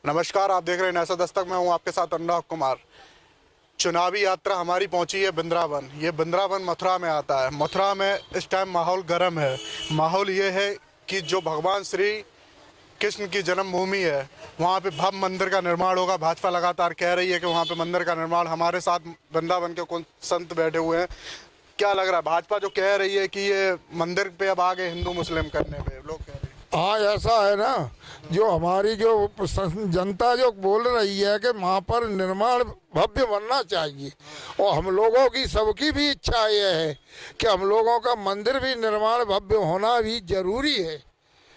नमस्कार, आप देख रहे हैं नैसा दस्तक। मैं हूं आपके साथ अनुराग कुमार। चुनावी यात्रा हमारी पहुंची है वृंदावन। ये वृंदावन मथुरा में आता है। मथुरा में इस टाइम माहौल गर्म है। माहौल ये है कि जो भगवान श्री कृष्ण की जन्मभूमि है, वहाँ पे भव्य मंदिर का निर्माण होगा। भाजपा लगातार कह रही है कि वहाँ पे मंदिर का निर्माण। हमारे साथ वृंदावन के कुछ संत बैठे हुए हैं। क्या लग रहा है, भाजपा जो कह रही है कि ये मंदिर पे अब आगे हिंदू मुस्लिम करने पे लोग कह रहे हैं? हाँ, ऐसा है ना, जो हमारी जो जनता जो बोल रही है कि वहाँ पर निर्माण भव्य बनना चाहिए, और हम लोगों की सबकी भी इच्छा ये है कि हम लोगों का मंदिर भी निर्माण भव्य होना भी जरूरी है।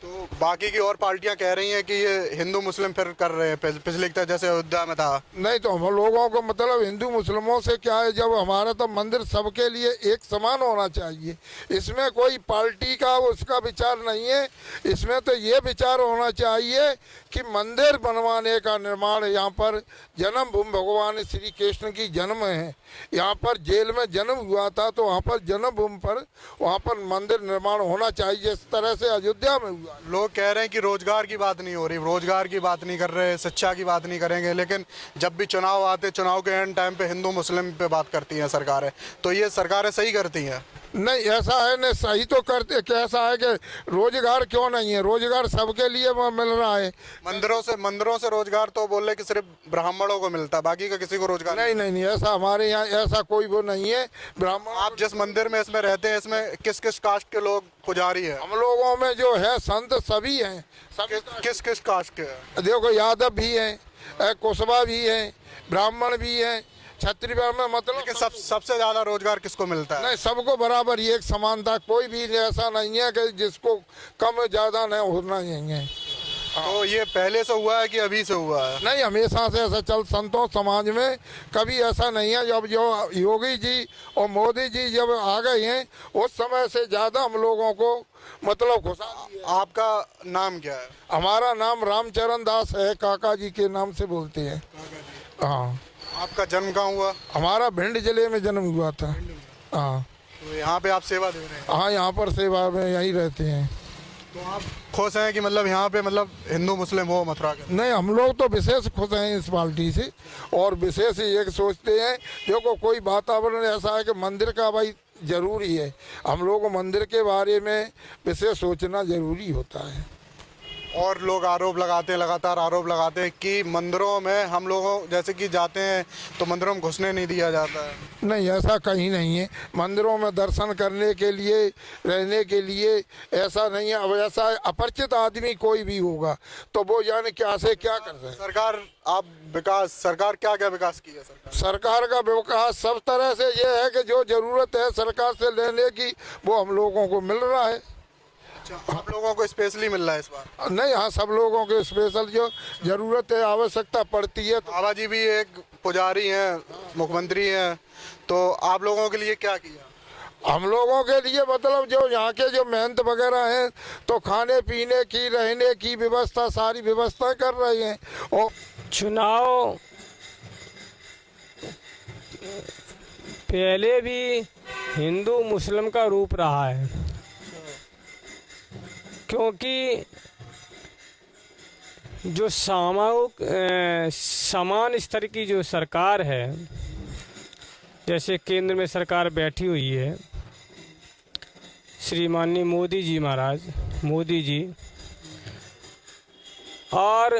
तो बाकी की और पार्टियां कह रही हैं कि ये हिंदू मुस्लिम फिर कर रहे हैं पिछले तरह जैसे अयोध्या में था। नहीं तो हम लोगों को मतलब हिंदू मुस्लिमों से क्या है, जब हमारा तो मंदिर सबके लिए एक समान होना चाहिए। इसमें कोई पार्टी का उसका विचार नहीं है। इसमें तो ये विचार होना चाहिए कि मंदिर बनवाने का निर्माण, यहाँ पर जन्मभूमि भगवान श्री कृष्ण की जन्म है, यहाँ पर जेल में जन्म हुआ था, तो वहाँ पर जन्मभूमि पर वहाँ पर मंदिर निर्माण होना चाहिए, जिस तरह से अयोध्या में हुआ। लोग कह रहे हैं कि रोजगार की बात नहीं हो रही, रोजगार की बात नहीं कर रहे, शिक्षा की बात नहीं करेंगे, लेकिन जब भी चुनाव आते, चुनाव के एंड टाइम पे हिंदू मुस्लिम पे बात करती हैं सरकारें। तो ये सरकारें सही करती हैं? नहीं, ऐसा है नहीं, सही तो करते। कैसा है कि रोजगार क्यों नहीं है? रोजगार सबके लिए मिल रहा है। मंदिरों से रोजगार तो बोल रहे कि सिर्फ ब्राह्मणों को मिलता है, बाकी का किसी को रोजगार नहीं नहीं नहीं, ऐसा हमारे यहाँ ऐसा कोई वो नहीं है। ब्राह्मण, आप जिस मंदिर में इसमें रहते हैं, इसमें किस किस कास्ट के लोग पुजारी है? हम लोगों में जो है संत सभी हैं। किस किस कास्ट के हैं? देखो, यादव भी हैं, कुशवा भी हैं, ब्राह्मण भी हैं, क्षत्रिय में, मतलब लेकिन सबसे ज्यादा रोजगार किसको मिलता है? नहीं, सबको बराबर ही एक समानता। कोई भी ऐसा नहीं है कि जिसको कम ज्यादा नहीं होना चाहिए। तो ये पहले से हुआ है कि अभी से हुआ है? नहीं, हमेशा से ऐसा चल संतों समाज में कभी ऐसा नहीं है। जब जो योगी जी और मोदी जी जब आ गए हैं, उस समय से ज़्यादा हम लोगों को मतलब खुशहाली है। आपका नाम क्या है? हमारा नाम रामचरण दास है, काका जी के नाम से बोलते हैं। हाँ। आपका जन्म कहाँ हुआ? हमारा भिंड जिले में जन्म हुआ था। हाँ। तो यहाँ पे आप सेवा दे रहे हैं? हाँ, यहाँ पर सेवा में यहीं रहते हैं। तो आप खुश हैं कि मतलब यहाँ पे मतलब हिंदू मुस्लिम हो मथुरा के? नहीं, हम लोग तो विशेष खुश हैं इस पार्टी से, और विशेष ये सोचते हैं। देखो, कोई वातावरण ऐसा है कि मंदिर का भाई जरूरी है। हम लोग को मंदिर के बारे में विशेष सोचना जरूरी होता है। और लोग आरोप लगाते हैं, लगातार आरोप लगाते हैं कि मंदिरों में हम लोगों जैसे कि जाते हैं तो मंदिरों में घुसने नहीं दिया जाता है। नहीं, ऐसा कहीं नहीं है। मंदिरों में दर्शन करने के लिए, रहने के लिए ऐसा नहीं है। अब ऐसा अपरिचित आदमी कोई भी होगा तो वो जाने क्या से क्या कर रहे हैं। सरकार क्या क्या विकास की है? सरकार का विकास सब तरह से ये है कि जो जरूरत है सरकार से लेने की, वो हम लोगों को मिल रहा है। आप लोगों को स्पेशली मिल रहा है इस बार? नहीं, हाँ, सब लोगों के स्पेशल जो जरूरत है, आवश्यकता पड़ती है। तो बाबा जी भी एक पुजारी हैं, मुख्यमंत्री हैं, तो आप लोगों के लिए क्या किया? हम लोगों के लिए मतलब जो यहाँ के जो मेहनत वगैरह हैं, तो खाने पीने की, रहने की व्यवस्था, सारी व्यवस्था कर रहे हैं। और चुनाव पहले भी हिंदू मुस्लिम का रूप रहा है, क्योंकि जो समान स्तर की जो सरकार है, जैसे केंद्र में सरकार बैठी हुई है, श्री माननीय मोदी जी महाराज, मोदी जी, और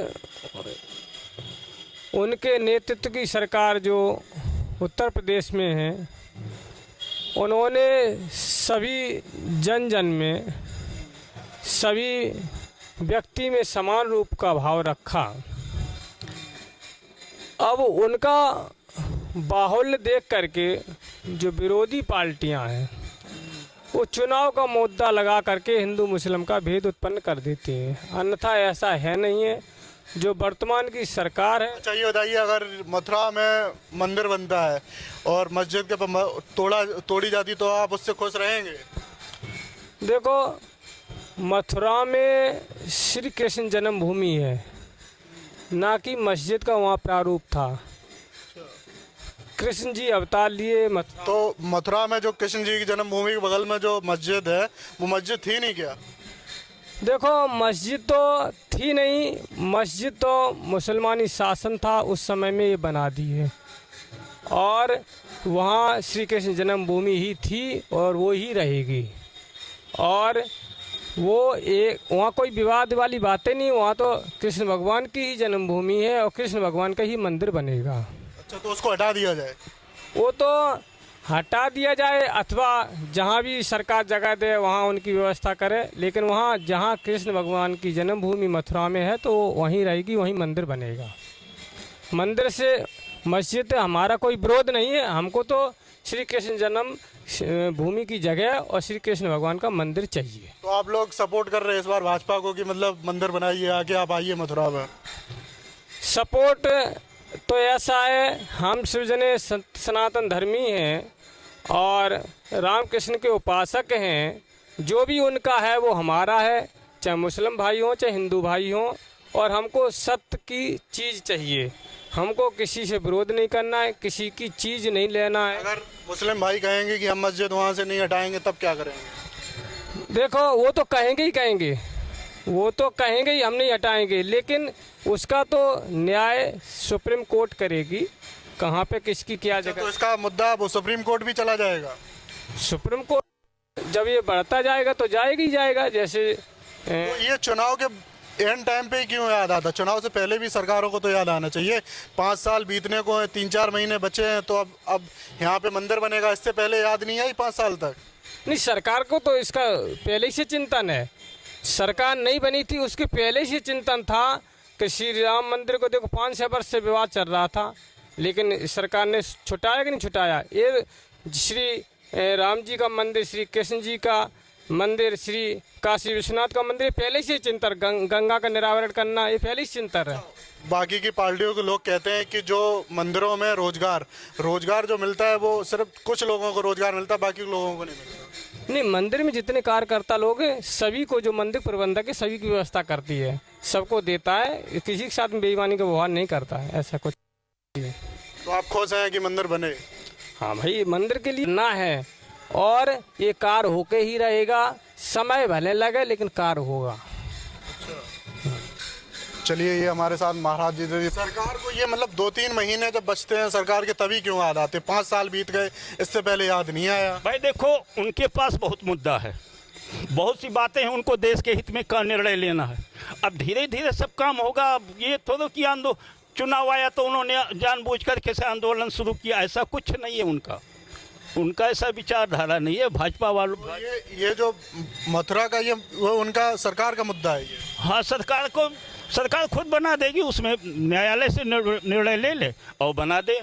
उनके नेतृत्व की सरकार जो उत्तर प्रदेश में है, उन्होंने सभी जन जन में, सभी व्यक्ति में समान रूप का भाव रखा। अब उनका बाहुल्य देख करके जो विरोधी पार्टियां हैं, वो चुनाव का मुद्दा लगा करके हिंदू मुस्लिम का भेद उत्पन्न कर देती हैं। अन्यथा ऐसा है नहीं है। जो वर्तमान की सरकार है। अच्छा, ये बताइए, अगर मथुरा में मंदिर बनता है और मस्जिद के तोड़ी जाती तो आप उससे खुश रहेंगे? देखो, मथुरा में श्री कृष्ण जन्मभूमि है, ना कि मस्जिद का वहाँ प्रारूप था। कृष्ण जी अवतार लिए मथुरा। तो मथुरा में जो कृष्ण जी की जन्मभूमि के बगल में जो मस्जिद है, वो मस्जिद थी नहीं क्या? देखो, मस्जिद तो थी नहीं, मस्जिद तो मुसलमानी शासन था उस समय में, ये बना दी है। और वहाँ श्री कृष्ण जन्मभूमि ही थी और वो ही रहेगी। और वो वहाँ कोई विवाद वाली बातें नहीं, वहाँ तो कृष्ण भगवान की ही जन्मभूमि है और कृष्ण भगवान का ही मंदिर बनेगा। अच्छा, तो उसको हटा दिया जाए? वो तो हटा दिया जाए अथवा जहाँ भी सरकार जगह दे वहाँ उनकी व्यवस्था करे, लेकिन वहाँ जहाँ कृष्ण भगवान की जन्मभूमि मथुरा में है तो वहीं रहेगी, वहीं मंदिर बनेगा। मंदिर से मस्जिद हमारा कोई विरोध नहीं है, हमको तो श्री कृष्ण जन्म भूमि की जगह और श्री कृष्ण भगवान का मंदिर चाहिए। तो आप लोग सपोर्ट कर रहे हैं इस बार भाजपा को कि मतलब मंदिर बनाइए, आके आप आइए मथुरा में? सपोर्ट तो ऐसा है, हम सृजने सनातन धर्मी हैं और रामकृष्ण के उपासक हैं। जो भी उनका है वो हमारा है, चाहे मुस्लिम भाई हों चाहे हिंदू भाई हों। और हमको सत्य की चीज़ चाहिए, हमको किसी से विरोध नहीं करना है, किसी की चीज़ नहीं लेना है। अगर मुस्लिम भाई कहेंगे कि हम मस्जिद वहाँ से नहीं हटाएंगे तब क्या करेंगे? देखो, वो तो कहेंगे ही कहेंगे, वो तो कहेंगे ही हम नहीं हटाएंगे, लेकिन उसका तो न्याय सुप्रीम कोर्ट करेगी, कहाँ पे किसकी क्या जगह। तो इसका मुद्दा वो सुप्रीम कोर्ट भी चला जाएगा? सुप्रीम कोर्ट जब ये बढ़ता जाएगा तो जाएगा ही जाएगा। जैसे तो ये चुनाव के एंड टाइम पे ही क्यों याद आता? चुनाव से पहले भी सरकारों को तो याद आना चाहिए। 5 साल बीतने को है, 3-4 महीने बचे हैं, तो अब यहाँ पे मंदिर बनेगा, इससे पहले याद नहीं आई 5 साल तक? नहीं, सरकार को तो इसका पहले से चिंतन है। सरकार नहीं बनी थी उसके पहले से चिंतन था कि श्री राम मंदिर को देखो 5-6 वर्ष से विवाद चल रहा था, लेकिन सरकार ने छुटाया कि नहीं छुटाया? ये श्री राम जी का मंदिर, श्री कृष्ण जी का मंदिर, श्री काशी विश्वनाथ का मंदिर पहले से चिंतन, गंगा का निरावरण करना ये पहले से चिंतन है। बाकी की पार्टियों के लोग कहते हैं कि जो मंदिरों में रोजगार जो मिलता है वो सिर्फ कुछ लोगों को रोजगार मिलता है, बाकी लोगों को नहीं मिलता। नहीं, मंदिर में जितने कार्यकर्ता लोग हैं सभी को, जो मंदिर प्रबंधक है सभी की व्यवस्था करती है, सबको देता है, किसी के साथ में बेईमानी का व्यवहार नहीं करता है, ऐसा कुछ। तो आप खुश हैं कि मंदिर बने? हाँ भाई, मंदिर के लिए ना है और ये कार्य होके ही रहेगा, समय भले लगे लेकिन कार्य होगा। चलिए, ये हमारे साथ महाराज जी थे। सरकार को ये मतलब 2-3 महीने जब बचते हैं सरकार के तभी क्यों याद आते? 5 साल बीत गए, इससे पहले याद नहीं आया? भाई देखो, उनके पास बहुत मुद्दा है, बहुत सी बातें हैं, उनको देश के हित में का निर्णय लेना है। अब धीरे धीरे सब काम होगा। अब ये थोड़ा कि चुनाव आया तो उन्होंने जानबूझ कर कैसे आंदोलन शुरू किया, ऐसा कुछ नहीं है उनका ऐसा विचारधारा नहीं है। भाजपा वालों ये जो मथुरा का ये वो उनका सरकार का मुद्दा है ये? हाँ, सरकार खुद बना देगी, उसमें न्यायालय से निर्णय ले ले और बना दे।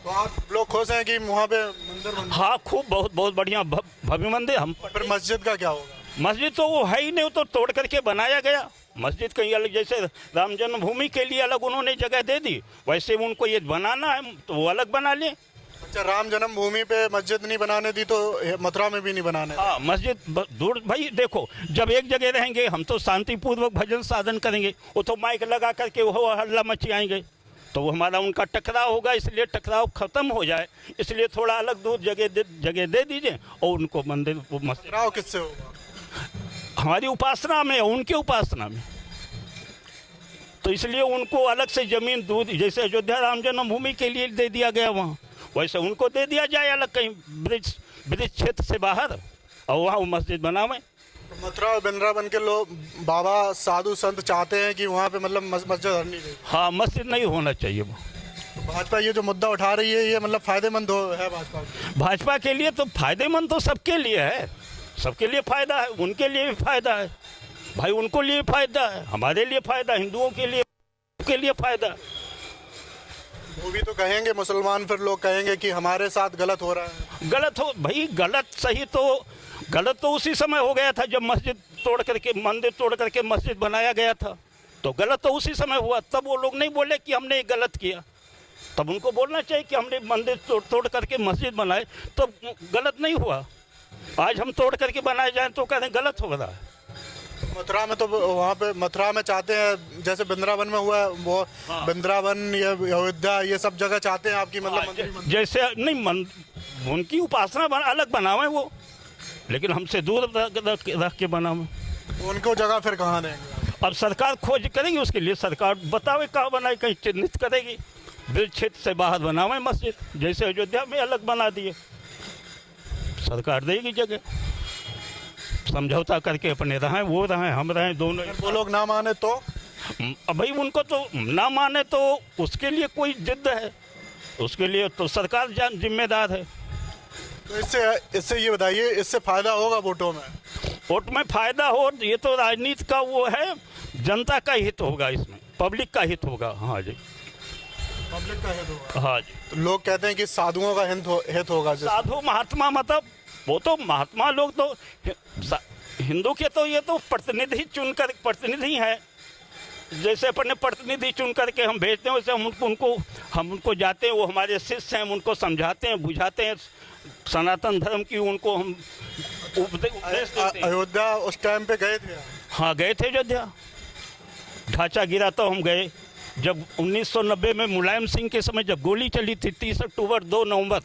तो आप लोग खुश हैं कि वहाँ पे मंदिर बन? हाँ, खूब, बहुत बढ़िया भव्य मंदिर। हम फिर मस्जिद का क्या होगा? मस्जिद तो वो है ही नहीं, तो तोड़ करके बनाया गया। मस्जिद कहीं अलग, जैसे राम जन्मभूमि के लिए अलग उन्होंने जगह दे दी, वैसे उनको ये बनाना है तो वो अलग बना ले। अच्छा, राम जन्मभूमि पे मस्जिद नहीं बनाने दी तो मथुरा में भी नहीं बनाने? हाँ, मस्जिद दूर। भाई देखो, जब एक जगह रहेंगे हम तो शांतिपूर्वक भजन साधन करेंगे, वो तो माइक लगा करके वो हल्ला मचाएंगे, तो वो हमारा उनका टकराव होगा। इसलिए टकराव खत्म हो जाए, इसलिए थोड़ा अलग दूर जगह दे दीजिए और उनको मंदिर टकराव किससे होगा? हमारी उपासना में, उनकी उपासना में, तो इसलिए उनको अलग से जमीन दूर, जैसे अयोध्या राम जन्मभूमि के लिए दे दिया गया वहाँ, वैसे उनको दे दिया जाए अलग कहीं ब्रिज क्षेत्र से बाहर, और वहाँ वो मस्जिद बनावे। तो मथुरा और वृंदावन के लोग, बाबा साधु संत चाहते हैं कि वहाँ पे मतलब मस्जिद नहीं रहे? हाँ, मस्जिद नहीं होना चाहिए वो। तो भाजपा ये जो मुद्दा उठा रही है ये मतलब फायदेमंद है भाजपा के लिए? तो फायदेमंद तो सबके लिए है, सबके लिए फायदा है, उनके लिए भी फायदा है भाई, उनको लिए फायदा है, हमारे लिए फायदा, हिंदुओं के लिए फायदा। वो भी तो कहेंगे मुसलमान, फिर लोग कहेंगे कि हमारे साथ गलत हो रहा है। गलत हो भाई, गलत सही तो गलत तो उसी समय हो गया था जब मंदिर तोड़ करके मस्जिद बनाया गया था, तो गलत तो उसी समय हुआ। तब वो लोग नहीं बोले कि हमने गलत किया, तब उनको बोलना चाहिए कि हमने मंदिर तोड़ करके मस्जिद बनाए, तो गलत नहीं हुआ। आज हम तोड़ करके बनाए जाए तो कहते हैं गलत हो रहा है। मथुरा में तो वहाँ पे मथुरा में चाहते हैं, जैसे वृंदावन में हुआ वो, वृंदावन या अयोध्या ये सब जगह चाहते हैं आपकी मतलब जैसे नहीं, उनकी उपासना अलग बनावे वो, लेकिन हमसे दूर रख के बनावे। उनको जगह फिर कहाँ देंगे? अब सरकार खोज करेगी, उसके लिए सरकार बतावे कहाँ बनाए, कहीं चिन्हित करेगी। ब्रिज क्षेत्र से बाहर बनावे मस्जिद, जैसे अयोध्या में अलग बना दिए, सरकार देगी जगह, समझौता करके अपने रहें, वो रहें, हम रहें, दोनों। वो लोग ना माने तो? अब भाई उनको तो ना माने तो उसके लिए कोई जिद है, उसके लिए तो सरकार जिम्मेदार है। तो इससे ये बताइए, इससे फायदा होगा वोटों में? वोट में फायदा हो, ये तो राजनीति का वो है, जनता का हित होगा इसमें, पब्लिक का हित होगा। हाँ जी, पब्लिक का हित होगा। हाँ जी। तो लोग कहते हैं कि साधुओं का हित होगा। साधु महात्मा मतलब वो तो महात्मा लोग तो हिंदू के तो ये तो प्रतिनिधि चुनकर प्रतिनिधि हैं, जैसे अपने प्रतिनिधि चुन करके हम भेजते हैं, वैसे हम उनको जाते हैं, वो हमारे शिष्य हैं, हम उनको समझाते हैं, बुझाते हैं, सनातन धर्म की उनको हम उपदेश देते हैं। अयोध्या उस टाइम पे गए थे? हाँ गए थे अयोध्या, ढांचा गिरा तो हम गए। जब 1990 में मुलायम सिंह के समय जब गोली चली थी 30 अक्टूबर 2 नवंबर,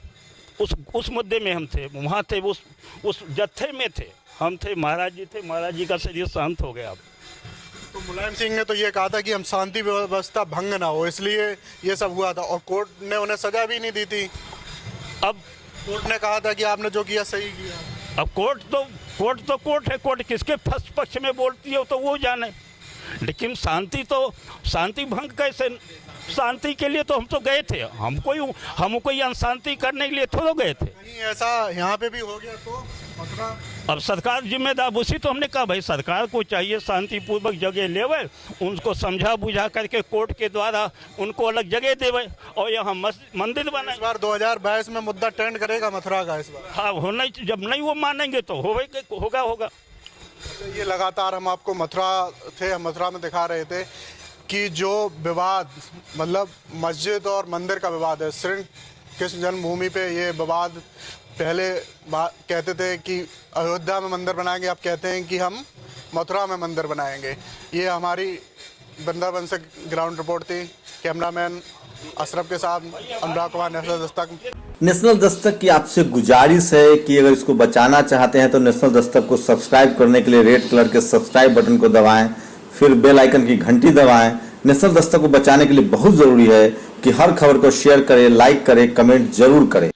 उस मुद्दे में हम थे, वहाँ थे, उस जत्थे में थे हम, थे महाराज जी थे, महाराज जी का शरीर शांत हो गया। अब तो मुलायम सिंह ने तो ये कहा था कि हम शांति व्यवस्था भंग ना हो, इसलिए ये सब हुआ था, और कोर्ट ने उन्हें सजा भी नहीं दी थी। अब कोर्ट ने कहा था कि आपने जो किया सही किया। अब कोर्ट है, कोर्ट किसके पक्ष में बोलती है तो वो जाने, लेकिन शांति भंग कैसे? शांति के लिए तो हम तो गए थे, हम कोई अशांति करने के लिए थोड़ा गए थे। कहीं ऐसा यहाँ पे भी हो गया तो मथुरा? अब सरकार जिम्मेदार, उसी तो हमने कहा भाई सरकार को चाहिए शांतिपूर्वक जगह लेवे, उनको समझा बुझा करके कोर्ट के द्वारा उनको अलग जगह देवे और यहाँ मंदिर बनाए। इस बार 2022 में मुद्दा ट्रेंड करेगा मथुरा का इस बार? हाँ होना, जब नहीं वो मानेंगे तो होगा। ये लगातार हम आपको मथुरा में दिखा रहे थे कि जो विवाद, मतलब मस्जिद और मंदिर का विवाद है, श्री कृष्ण जन्मभूमि पे ये विवाद, पहले कहते थे कि अयोध्या में मंदिर बनाएंगे, अब कहते हैं कि हम मथुरा में मंदिर बनाएंगे। ये हमारी वृंदावन से ग्राउंड रिपोर्ट थी, कैमरामैन अशरफ के साथ अनुराग कुमार, नेशनल दस्तक। नेशनल दस्तक की आपसे गुजारिश है कि अगर इसको बचाना चाहते हैं तो नेशनल दस्तक को सब्सक्राइब करने के लिए रेड कलर के सब्सक्राइब बटन को दबाएं, फिर बेल आइकन की घंटी दबाएं। नेशनल दस्तक को बचाने के लिए बहुत जरूरी है कि हर खबर को शेयर करें, लाइक करें, कमेंट जरूर करें।